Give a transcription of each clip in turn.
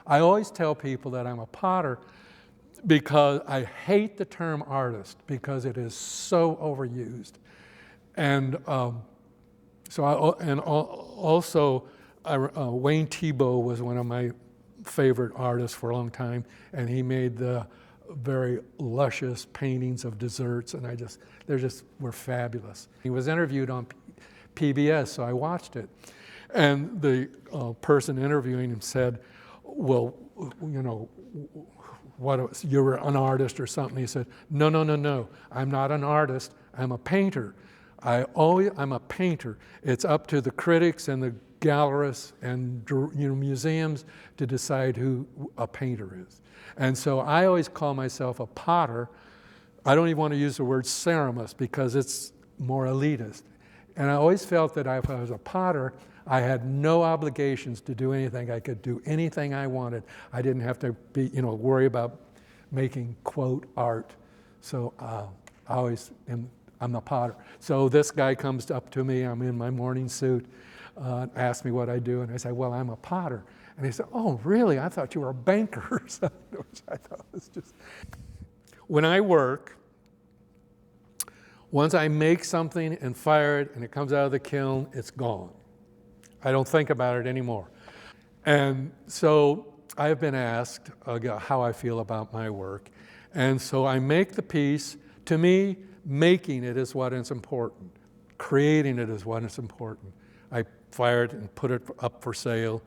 I always tell people that I'm a potter because I hate the term artist because it is so overused. And also Wayne Thiebaud was one of my favorite artists for a long time, and he made the very luscious paintings of desserts, and they just were fabulous. He was interviewed on PBS, so I watched it. And the person interviewing him said, well, you know, what, you're an artist or something? He said, no, I'm not an artist, I'm a painter. I'm a painter. It's up to the critics and the gallerists and museums to decide who a painter is. And so I always call myself a potter. I don't even want to use the word ceramist because it's more elitist. And I always felt that if I was a potter, I had no obligations to do anything. I could do anything I wanted. I didn't have to be, worry about making, quote, art. So I'm a potter. So this guy comes up to me, I'm in my morning suit, asks me what I do, and I say, well, I'm a potter. And he said, oh, really? I thought you were a banker or something, which I thought was just... When I work, once I make something and fire it and it comes out of the kiln, it's gone. I don't think about it anymore. And so I've been asked how I feel about my work. And so I make the piece. To me, making it is what is important. Creating it is what is important. I fire it and put it up for sale.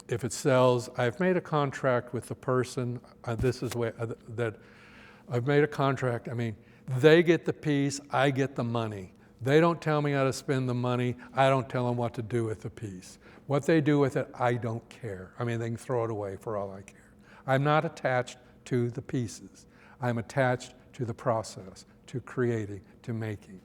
If it sells, I've made a contract with the person. This is that I've made a contract. I mean, they get the piece, I get the money. They don't tell me how to spend the money. I don't tell them what to do with the piece. What they do with it, I don't care. I mean, they can throw it away for all I care. I'm not attached to the pieces. I'm attached to the process, to creating, to making.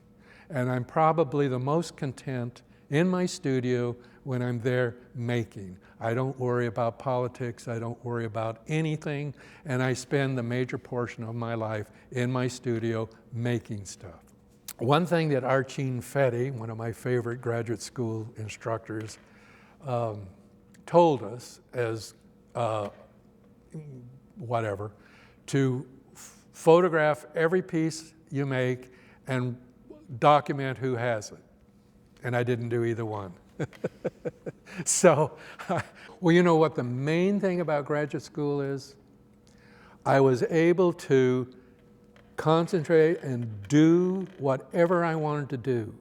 And I'm probably the most content in my studio when I'm there making. I don't worry about politics. I don't worry about anything. And I spend the major portion of my life in my studio making stuff. One thing that Archine Fetty, one of my favorite graduate school instructors, told us as to photograph every piece you make and document who has it. And I didn't do either one. So, well, you know what the main thing about graduate school is? I was able to concentrate and do whatever I wanted to do.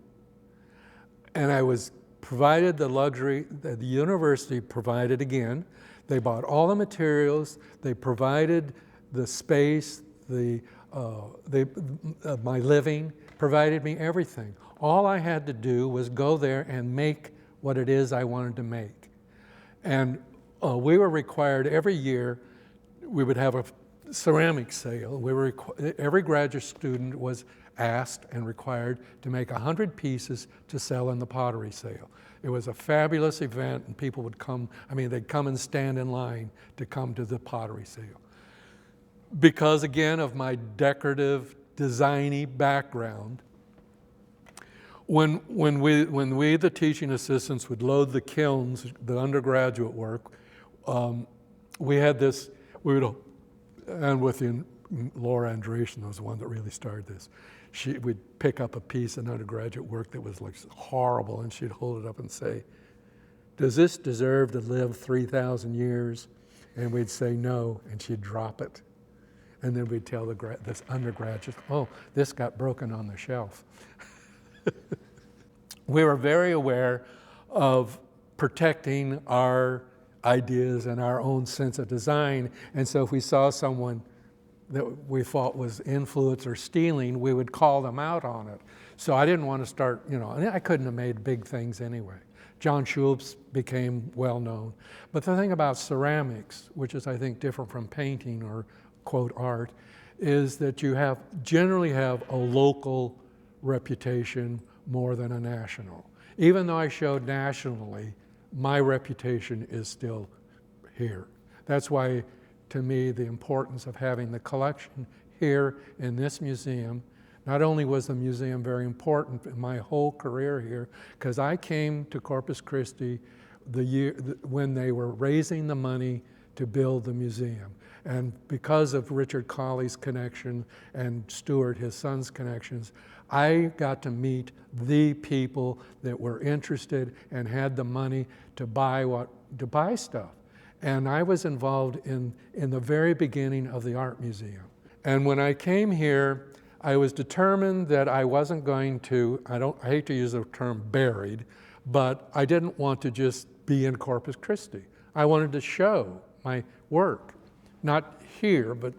And I was provided the luxury that the university provided again. They bought all the materials, they provided the space, my living, provided me everything. All I had to do was go there and make what it is I wanted to make. And we were required every year, we would have a ceramic sale. Every graduate student was asked and required to make 100 pieces to sell in the pottery sale. It was a fabulous event, and people would come, they'd come and stand in line to come to the pottery sale. Because again of my decorative, designy background, when we, the teaching assistants, would load the kilns, the undergraduate work, we had this, and with Laura Andreessen was the one that really started this. We'd pick up a piece in undergraduate work that was like horrible, and she'd hold it up and say, does this deserve to live 3,000 years? And we'd say no, and she'd drop it. And then we'd tell this undergraduate, oh, this got broken on the shelf. We were very aware of protecting our ideas and our own sense of design. And so if we saw someone that we thought was influenced or stealing, we would call them out on it. So I didn't want to start, and I couldn't have made big things anyway. John Schultz became well known. But the thing about ceramics, which is I think different from painting or quote art, is that you generally have a local reputation more than a national. Even though I showed nationally, my reputation is still here. That's why, to me, the importance of having the collection here in this museum. Not only was the museum very important in my whole career here, because I came to Corpus Christi when they were raising the money to build the museum. And because of Richard Colley's connection and Stuart, his son's connections, I got to meet the people that were interested and had the money to buy stuff. And I was involved in the very beginning of the art museum. And when I came here, I was determined that I wasn't going to, I hate to use the term buried, but I didn't want to just be in Corpus Christi. I wanted to show my work, not here, but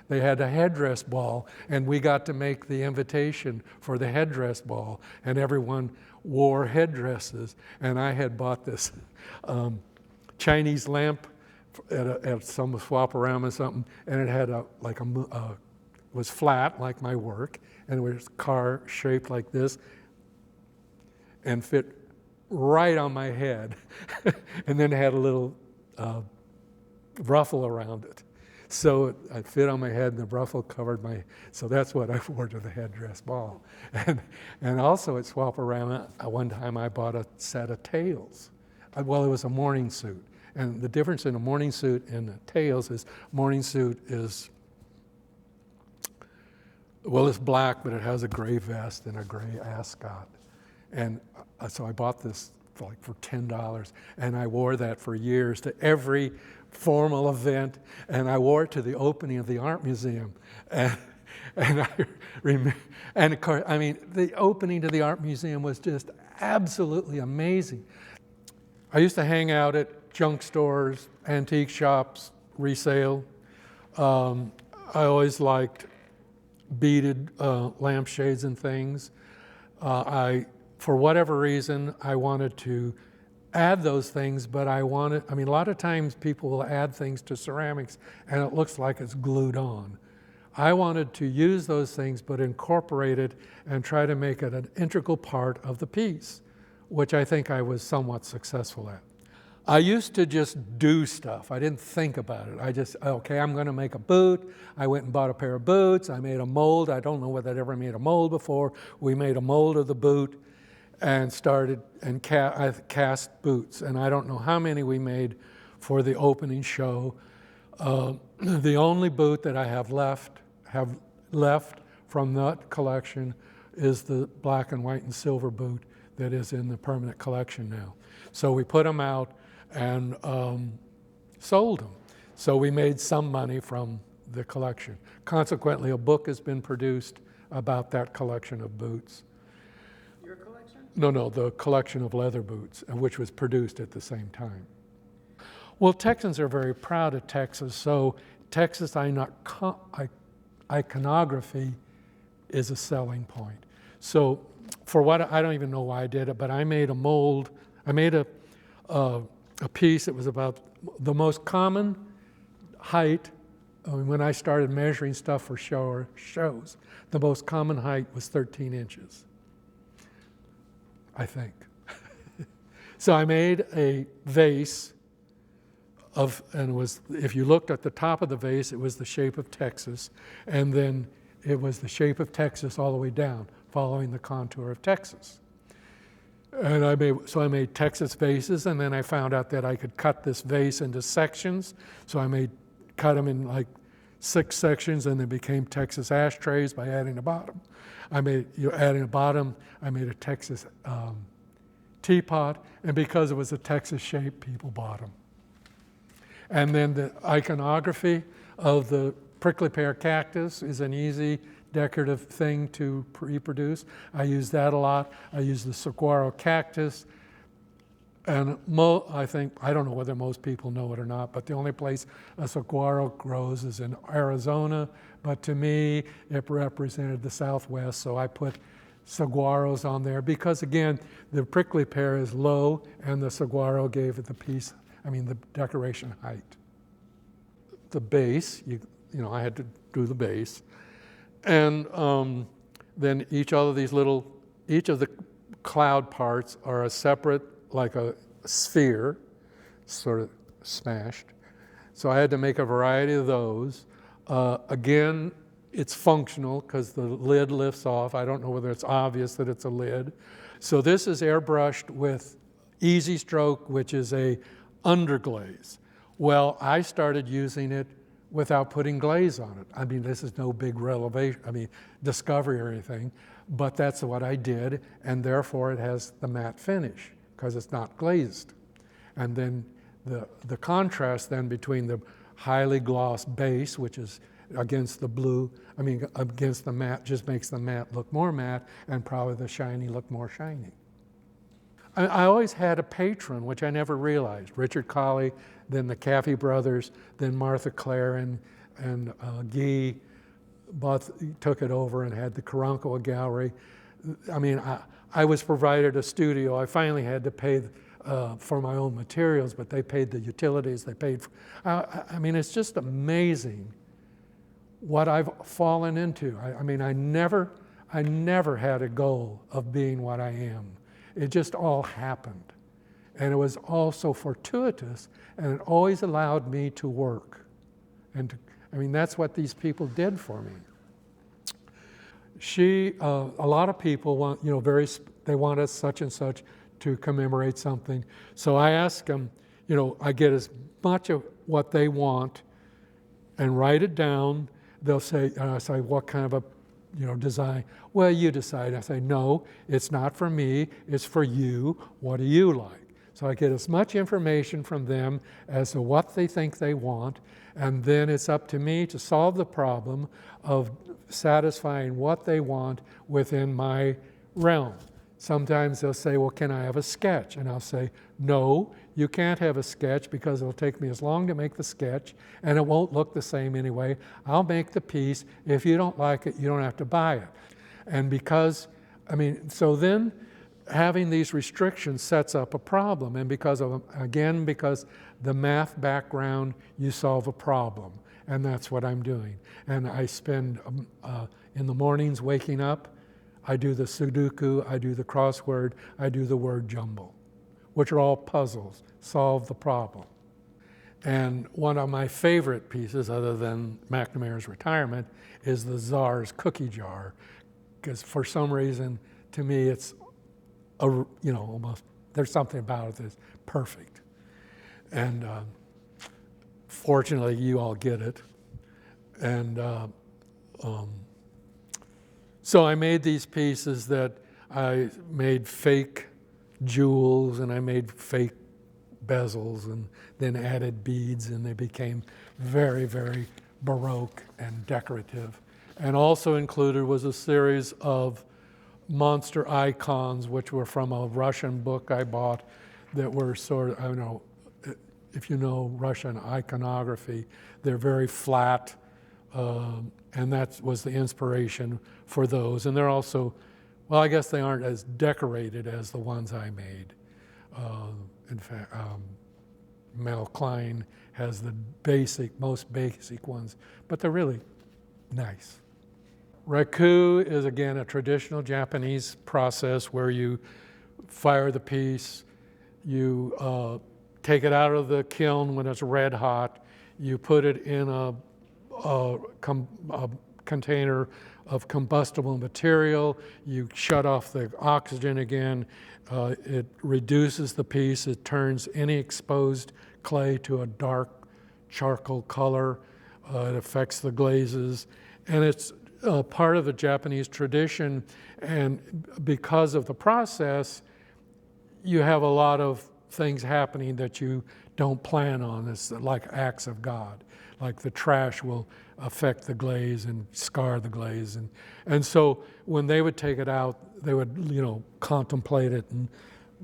they had a headdress ball, and we got to make the invitation for the headdress ball, and everyone wore headdresses. And I had bought this Chinese lamp at some Swap-A-Rama or something, and it had was flat like my work, and it was a car shaped like this, and fit right on my head, and then it had a little ruffle around it. So it fit on my head, and the ruffle covered my, so that's what I wore to the headdress ball. And also at Swap-A-Rama, one time I bought a set of tails. Well, it was a morning suit. And the difference in a morning suit and a tails is morning suit is, well, it's black, but it has a gray vest and a gray ascot. And so I bought this for $10, and I wore that for years to every formal event, and I wore it to the opening of the art museum. And I remember, and of course, I mean, the opening to the art museum was just absolutely amazing. I used to hang out at junk stores, antique shops, resale. I always liked beaded lampshades and things. For whatever reason, I wanted to add those things, but a lot of times people will add things to ceramics and it looks like it's glued on. I wanted to use those things but incorporate it and try to make it an integral part of the piece, which I think I was somewhat successful at. I used to just do stuff. I didn't think about it. I just, okay, I'm going to make a boot. I went and bought a pair of boots. I made a mold. I don't know whether I'd ever made a mold before. We made a mold of the boot and started and cast boots. And I don't know how many we made for the opening show. The only boot that I have left from that collection is the black and white and silver boot that is in the permanent collection now. So we put them out and sold them. So we made some money from the collection. Consequently, a book has been produced about that collection of boots. Your collection? No, the collection of leather boots, which was produced at the same time. Well, Texans are very proud of Texas, so Texas iconography is a selling point. So for what, I don't even know why I did it, but I made a mold. I made a piece that was about the most common height. When I started measuring stuff for shows, the most common height was 13 inches, I think. So I made a vase and it was, if you looked at the top of the vase, it was the shape of Texas, and then it was the shape of Texas all the way down, following the contour of Texas. And I made Texas vases, and then I found out that I could cut this vase into sections. So I cut them in like 6 sections, and they became Texas ashtrays by adding a bottom. Adding a bottom, I made a Texas teapot, and because it was a Texas shape, people bought them. And then the iconography of the prickly pear cactus is an easy decorative thing to reproduce. I use that a lot. I use the saguaro cactus. And I don't know whether most people know it or not, but the only place a saguaro grows is in Arizona. But to me, it represented the Southwest, so I put saguaros on there because, again, the prickly pear is low, and the saguaro gave it the decoration height. The base, I had to do the base. And then each of the cloud parts are a separate, like a sphere, sort of smashed. So I had to make a variety of those. Again, it's functional because the lid lifts off. I don't know whether it's obvious that it's a lid. So this is airbrushed with Easy Stroke, which is a underglaze. Well, I started using it without putting glaze on it. I mean, this is no big discovery or anything, but that's what I did, and therefore it has the matte finish because it's not glazed. And then the contrast then between the highly glossed base, which is against the blue, against the matte, just makes the matte look more matte, and probably the shiny look more shiny. I always had a patron, which I never realized. Richard Colley, then the Caffey brothers, then Martha Clare and Guy both took it over and had the Karankawa Gallery. I was provided a studio. I finally had to pay for my own materials, but they paid the utilities. They paid for, it's just amazing what I've fallen into. I never had a goal of being what I am. It just all happened. And it was all so fortuitous, and it always allowed me to work. And that's what these people did for me. A lot of people want, they want us such and such to commemorate something. So I ask them, I get as much of what they want and write it down. They'll say, I say, what kind of a design? Well, you decide. I say, no, it's not for me, it's for you. What do you like? So I get as much information from them as to what they think they want, and then it's up to me to solve the problem of satisfying what they want within my realm. Sometimes they'll say, well, can I have a sketch? And I'll say, no, you can't have a sketch because it'll take me as long to make the sketch and it won't look the same anyway. I'll make the piece. If you don't like it, you don't have to buy it. And so then having these restrictions sets up a problem. And because the math background, you solve a problem. And that's what I'm doing. And I spend in the mornings waking up, I do the Sudoku, I do the crossword, I do the word jumble, which are all puzzles, solve the problem. And one of my favorite pieces, other than McNamara's retirement, is the Czar's cookie jar, because for some reason, to me, it's almost, there's something about it that's perfect. And fortunately, you all get it. And so I made these pieces that I made fake jewels and I made fake bezels and then added beads, and they became very, very Baroque and decorative. And also included was a series of monster icons, which were from a Russian book I bought that were sort of, I don't know, if you know Russian iconography, they're very flat, and that was the inspiration for those. And they're also, well, I guess they aren't as decorated as the ones I made. In fact, Mel Klein has the most basic ones, but they're really nice. Raku is, again, a traditional Japanese process where you fire the piece, you take it out of the kiln when it's red hot, you put it in a container of combustible material, you shut off the oxygen again, it reduces the piece, it turns any exposed clay to a dark charcoal color, it affects the glazes, and it's part of the Japanese tradition, and because of the process, you have a lot of things happening that you don't plan on. It's like acts of God. Like the trash will affect the glaze and scar the glaze. And so when they would take it out, they would, contemplate it and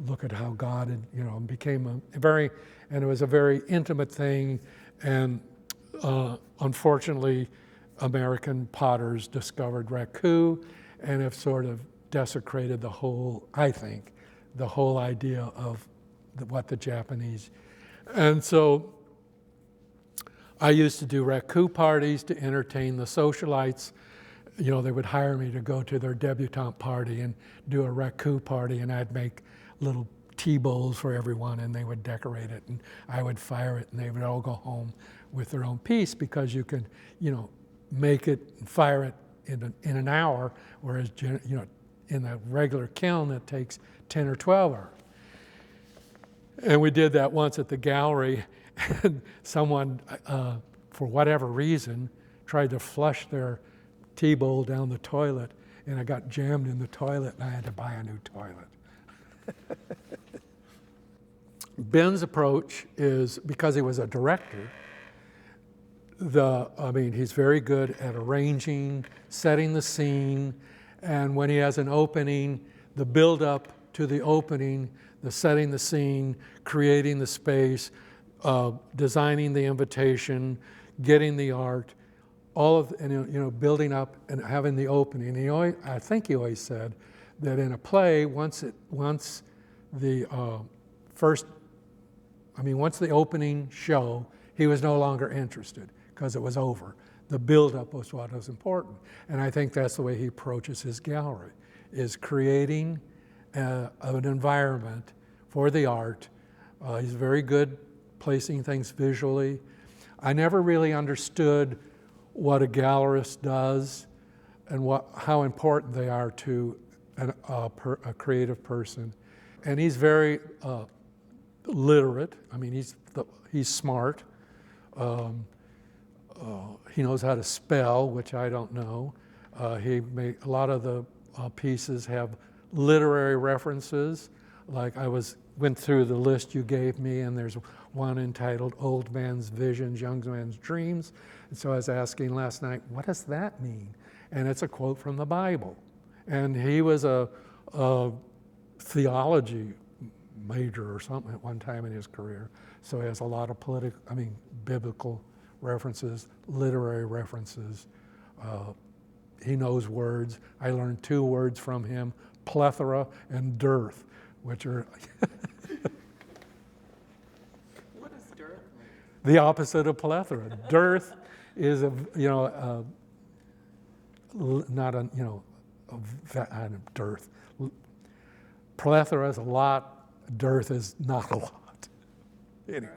look at how God had, became and it was a very intimate thing. And unfortunately, American potters discovered raku and have sort of desecrated the whole idea of what the Japanese. And so I used to do raku parties to entertain the socialites. They would hire me to go to their debutante party and do a raku party, and I'd make little tea bowls for everyone, and they would decorate it, and I would fire it, and they would all go home with their own piece, because you could, make it and fire it in an hour, whereas in a regular kiln it takes 10 or 12 hours. And we did that once at the gallery, and someone, for whatever reason, tried to flush their tea bowl down the toilet, and it got jammed in the toilet, and I had to buy a new toilet. Ben's approach is, because he was a director, he's very good at arranging, setting the scene, and when he has an opening, the build-up to the opening, the setting the scene, creating the space, designing the invitation, getting the art, all of, and building up and having the opening. I think he always said that in a play, once the opening show, he was no longer interested because it was over. The build-up was what was important. And I think that's the way he approaches his gallery, is creating an environment for the art. He's very good placing things visually. I never really understood what a gallerist does and how important they are to a creative person. And he's very literate. I mean, he's smart. He knows how to spell, which I don't know. A lot of the pieces have literary references. Like went through the list you gave me, and there's one entitled "Old Man's Visions, Young Man's Dreams." And so I was asking last night, what does that mean? And it's a quote from the Bible. And he was a theology major or something at one time in his career. So he has a lot of biblical references, literary references. He knows words. I learned 2 words from him, plethora and dearth, which are What does dearth mean? the opposite of plethora. Dearth is dearth. Plethora is a lot, dearth is not a lot. Anyway.